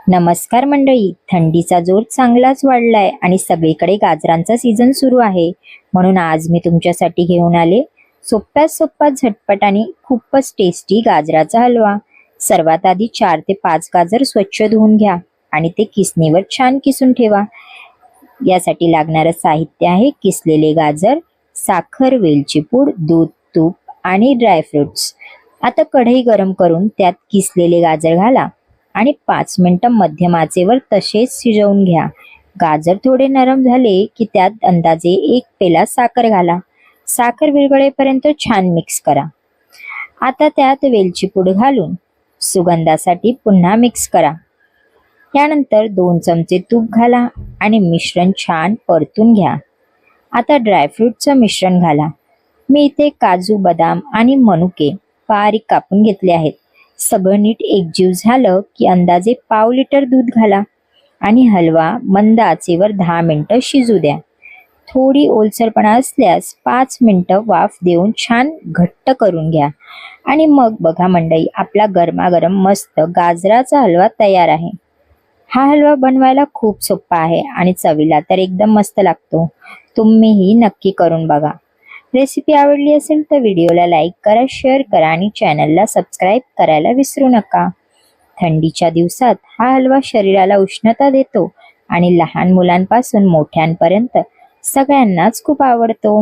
नमस्कार मंडळी. थंडीचा जोर चांगलाच वाढलाय आणि सगळीकडे गाजरांचा सीझन सुरू आहे. म्हणून आज मी तुमच्यासाठी घेऊन आले सोप्यात सोपा झटपट आणि खूपच टेस्टी गाजराचा हलवा. सर्वात आधी 4 ते 5 गाजर स्वच्छ धुवून घ्या आणि ते किसणीवर छान किसून ठेवा. यासाठी लागणारं साहित्य आहे किसलेले गाजर, साखर, वेलची पूड, दूध, तूप आणि ड्रायफ्रुट्स. आता कढई गरम करून त्यात किसलेले गाजर घाला आणि 5 मिनिटं मध्यम आचेवर तसेच शिजवून घ्या. गाजर थोडे नरम झाले की त्यात अंदाजे 1 पेला साखर घाला. साखर विरघळेपर्यंत छान मिक्स करा. आता त्यात वेलची पूड घालून सुगंधासाठी पुन्हा मिक्स करा. त्यानंतर 2 चमचे तूप घाला आणि मिश्रण छान परतून घ्या. आता ड्रायफ्रूटचं मिश्रण घाला. मी इथे काजू, बदाम आणि मनुके बारीक कापून घेतले आहेत. सगळं नीट एकजीव झालं की अंदाजे पाव लिटर दूध घाला आणि हलवा मंद आचेवर 10 मिनिटं शिजू द्या. थोडी ओलसरपणा असल्यास 5 मिनिटं वाफ देऊन छान घट्ट करून घ्या. आणि मग बघा मंडळी, आपला गरमागरम मस्त गाजराचा हलवा तयार आहे. हा हलवा बनवायला खूप सोपा आहे आणि चवीला तर एकदम मस्त लागतो. तुम्हीही नक्की करून बघा. रेसिपी आवडली असेल तर व्हिडिओला लाईक करा, शेअर करा आणि चॅनलला सबस्क्राईब करायला विसरू नका. थंडीच्या दिवसात हा हलवा शरीराला उष्णता देतो आणि लहान मुलांपासून मोठ्यांपर्यंत सगळ्यांनाच खूप आवडतो.